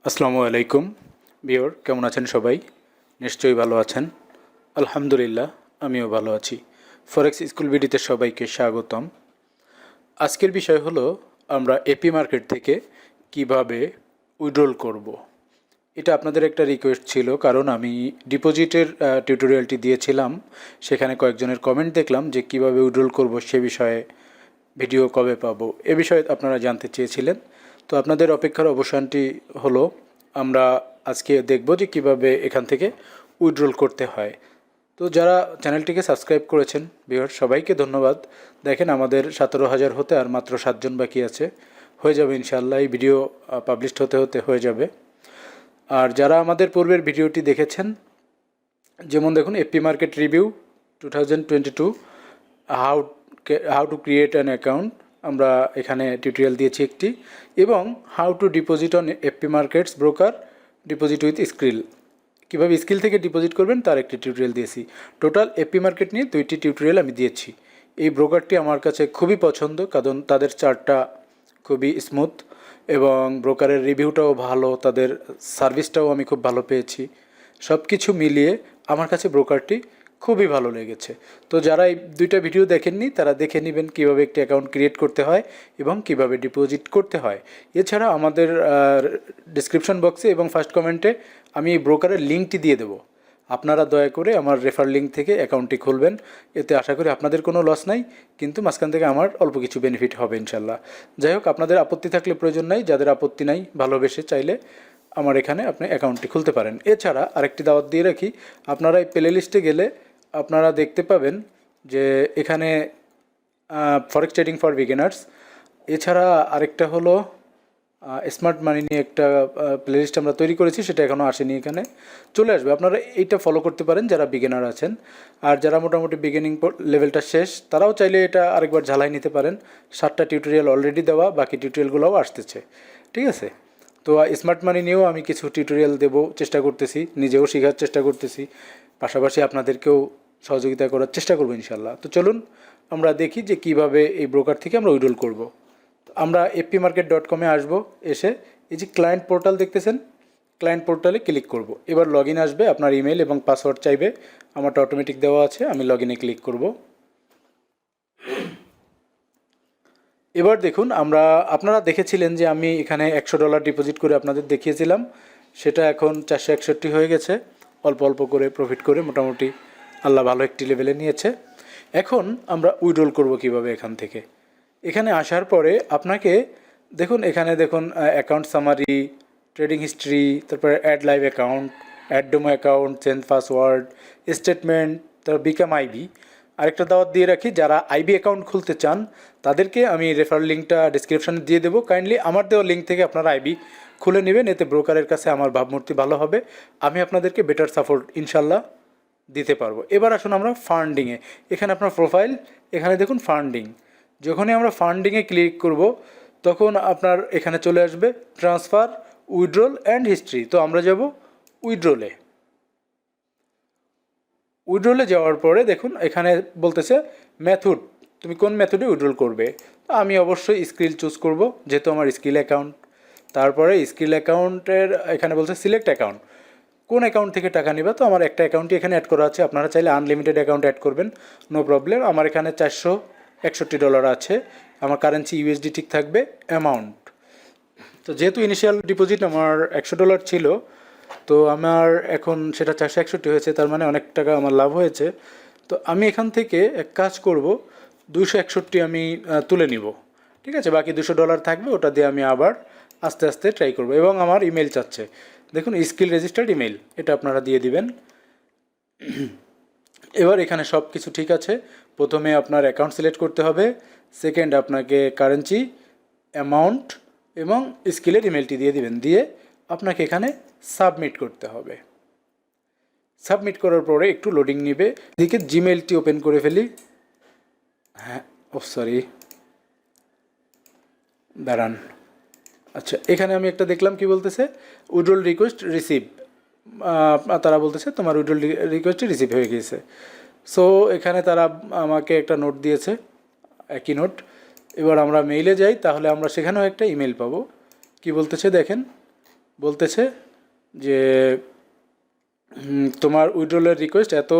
আসসালামু আলাইকুম ভিউয়ার, কেমন আছেন সবাই? নিশ্চয়ই ভালো আছেন। আলহামদুলিল্লাহ, আমিও ভালো আছি। ফরেক্স স্কুল ভিডিওতে সবাইকে স্বাগতম। আজকের বিষয় হলো আমরা এপি মার্কেট থেকে কিভাবে উইথড্রল করব। এটা আপনাদের একটা রিকোয়েস্ট ছিল, কারণ আমি ডিপোজিটের টিউটোরিয়ালটি দিয়েছিলাম। সেখানে কয়েকজনের কমেন্ট দেখলাম যে কিভাবে উইথড্রল করব সে বিষয়ে ভিডিও কবে পাবো, এ বিষয়ে আপনারা জানতে চেয়েছিলেন। তো আপনাদের অপেক্ষার অবসানটি হলো, আমরা আজকে দেখব যে কিভাবে এখান থেকে উইথড্রল করতে হয়। তো যারা চ্যানেলটিকে সাবস্ক্রাইব করেছেন ভিউয়ার, সবাইকে ধন্যবাদ। দেখেন, আমাদের 17,000 হতে আর মাত্র 7 জন বাকি আছে। হয়ে যাবে ইনশাআল্লাহ, এই ভিডিও পাবলিশড হতে হতে হয়ে যাবে। আর যারা আমাদের পূর্বের ভিডিওটি দেখেছেন, যেমন দেখুন AP market review 2022, how to create an account, আমরা এখানে টিউটোরিয়াল দিয়েছি একটি, এবং how to deposit on AP markets broker deposit with Skrill, কীভাবে স্কিল থেকে ডিপোজিট করবেন তার একটি টিউটোরিয়াল দিয়েছি। টোটাল এপি মার্কেট নিয়ে 2টি টিউটোরিয়াল আমি দিয়েছি। এই ব্রোকারটি আমার কাছে খুবই পছন্দ, কারণ তাদের চার্টটা খুবই স্মুথ এবং ব্রোকারের রিভিউটাও ভালো, তাদের সার্ভিসটাও আমি খুব ভালো পেয়েছি। সব কিছু মিলিয়ে আমার কাছে ব্রোকারটি খুবই ভালো লেগেছে। তো যারা এই 2টা ভিডিও দেখেননি তারা দেখে নেবেন কীভাবে একটি অ্যাকাউন্ট ক্রিয়েট করতে হয় এবং কিভাবে ডিপোজিট করতে হয়। এছাড়া আমাদের ডিসক্রিপশন বক্সে এবং ফার্স্ট কমেন্টে আমি এই ব্রোকারের লিঙ্কটি দিয়ে দেবো। আপনারা দয়া করে আমার রেফার লিঙ্ক থেকে অ্যাকাউন্টটি খুলবেন। এতে আশা করি আপনাদের কোনো লস নাই, কিন্তু মাঝখান থেকে আমার অল্প কিছু বেনিফিট হবে ইনশাল্লাহ। যাই হোক, আপনাদের আপত্তি থাকলে প্রয়োজন নাই, যাদের আপত্তি নাই ভালোবেসে চাইলে আমার এখানে আপনি অ্যাকাউন্টটি খুলতে পারেন। এছাড়া আরেকটি দাওয়াত দিয়ে রাখি, আপনারা এই প্লে লিস্টে গেলে আপনারা দেখতে পাবেন যে এখানে ফরেক্স ট্রেডিং ফর বিগিনার্স, এছাড়া আরেকটা হলো স্মার্ট মানি নিয়ে একটা প্লেলিস্ট আমরা তৈরি করেছি, সেটা এখনও আসেনি, এখানে চলে আসবে। আপনারা এইটা ফলো করতে পারেন যারা বিগিনার আছেন। আর যারা মোটামুটি বিগিনিং লেভেলটা শেষ, তারাও চাইলে এটা আরেকবার ঝালাই নিতে পারেন। 7টা টিউটোরিয়াল অলরেডি দেওয়া, বাকি টিউটোরিয়ালগুলোও আসতেছে, ঠিক আছে? তো স্মার্ট মানি নিয়েও আমি কিছু টিউটোরিয়াল দেবো, চেষ্টা করতেছি, নিজেও শেখার চেষ্টা করতেছি, পাশাপাশি আপনাদেরকেও সহযোগিতা করার চেষ্টা করবো ইনশাল্লাহ। তো চলুন আমরা দেখি যে কিভাবে এই ব্রোকার থেকে আমরা উইথড্রল করব। আমরা fpmarket.com-এ আসবো, এসে এই যে ক্লায়েন্ট পোর্টাল দেখতেছেন, ক্লায়েন্ট পোর্টালে ক্লিক করব। এবার লগ ইন আসবে, আপনার ইমেল এবং পাসওয়ার্ড চাইবে, আমারটা অটোমেটিক দেওয়া আছে, আমি লগ ইনে ক্লিক করব। এবার দেখুন, আপনারা দেখেছিলেন যে আমি এখানে $100 ডিপোজিট করে আপনাদের দেখিয়েছিলাম, সেটা এখন 461 হয়ে গেছে। অল্প অল্প করে প্রফিট করে মোটামুটি আল্লাহ ভালো একটি লেভেলে নিয়েছে। এখন আমরা উইথড্রল করব কিভাবে এখান থেকে। এখানে আসার পরে আপনাকে দেখুন, এখানে দেখুন অ্যাকাউন্ট সামারি, ট্রেডিং হিস্ট্রি, তারপরে add live account, add demo account, change password, statement, তারপর বিকাম আইবি। আরেকটা দাওয়াত দিয়ে রাখি, যারা আইবি অ্যাকাউন্ট খুলতে চান তাদেরকে আমি রেফার লিঙ্কটা ডিসক্রিপশানে দিয়ে দেবো। কাইন্ডলি আমার দেওয়া লিঙ্ক থেকে আপনারা আইবি খুলে নেবেন, এতে ব্রোকারের কাছে আমার ভাবমূর্তি ভালো হবে, আমি আপনাদেরকে বেটার সাপোর্ট ইনশাল্লাহ দিতে পারবো। এবার আসুন আমরা ফান্ডিংয়ে, এখানে আপনার প্রোফাইল, এখানে দেখুন ফান্ডিং। যখনই আমরা ফান্ডিংয়ে ক্লিক করব তখন আপনার এখানে চলে আসবে ট্রান্সফার, উইথড্রল অ্যান্ড হিস্ট্রি। তো আমরা যাব উইথড্রলে। উইথড্রলে যাওয়ার পরে দেখুন এখানে বলতেছে মেথড, তুমি কোন মেথডে উইথড্রল করবে। আমি অবশ্যই স্কিল চুজ করব, যেহেতু আমার স্কিল অ্যাকাউন্ট। তারপরে স্কিল অ্যাকাউন্টের এখানে বলছে সিলেক্ট অ্যাকাউন্ট, কোন অ্যাকাউন্ট থেকে টাকা নেবে। তো আমার একটা অ্যাকাউন্টই এখানে অ্যাড করা আছে, আপনারা চাইলে আনলিমিটেড অ্যাকাউন্ট অ্যাড করবেন, নো প্রবলেম। আমার এখানে $461 আছে, আমার কারেন্সি ইউএসডি ঠিক থাকবে, অ্যামাউন্ট। তো যেহেতু ইনিশিয়াল ডিপোজিট আমার $100 ছিল, তো আমার এখন সেটা 461 হয়েছে, তার মানে অনেক টাকা আমার লাভ হয়েছে। তো আমি এখান থেকে এক কাজ করব, 261 আমি তুলে নিব, ঠিক আছে? বাকি $200 থাকবে, ওটা দিয়ে আমি আবার আস্তে আস্তে ট্রাই করব। এবং আমার ইমেল চাচ্ছে, দেখুন স্কিল রেজিস্টার্ড ইমেল, এটা আপনারা দিয়ে দিবেন। এবার এখানে সব কিছু ঠিক আছে। প্রথমে আপনার অ্যাকাউন্ট সিলেক্ট করতে হবে, সেকেন্ড আপনাকে কারেন্সি, অ্যামাউন্ট এবং স্কিলের ইমেলটি দিয়ে দিবেন, দিয়ে আপনাকে এখানে সাবমিট করতে হবে। সাবমিট করার পরে একটু লোডিং নেবে। এদিকে জিমেলটি ওপেন করে ফেলি। হ্যাঁ, সরি, দাঁড়ান। আচ্ছা, এখানে আমি একটা দেখলাম কি বলতেছে, উইথড্রল রিকোয়েস্ট রিসিভ, তারা বলতেছে তোমার উইথড্রল রিকোয়েস্টটি রিসিভ হয়ে গিয়েছে। সো এখানে তারা আমাকে একটা নোট দিয়েছে, একই নোট। এবার আমরা মেইলে যাই, তাহলে আমরা সেখানেও একটা ইমেল পাবো। কি বলতেছে দেখেন, বলতেছে যে তোমার উইথড্রলের রিকোয়েস্ট এত,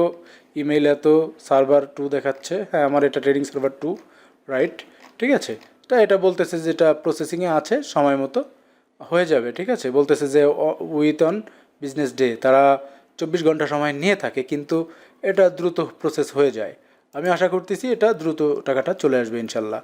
ইমেইল এত, সার্ভার 2 দেখাচ্ছে। হ্যাঁ, আমার এটা ট্রেডিং সার্ভার 2, রাইট, ঠিক আছে। এটা বলতেছে যে এটা প্রসেসিংয়ে আছে, সময় মতো হয়ে যাবে, ঠিক আছে। বলতেছে যে উইথ অন বিজনেস ডে, তারা 24 ঘন্টা সময় নিয়ে থাকে, কিন্তু এটা দ্রুত প্রসেস হয়ে যায়। আমি আশা করতেছি এটা দ্রুত টাকাটা চলে আসবে ইনশাল্লাহ।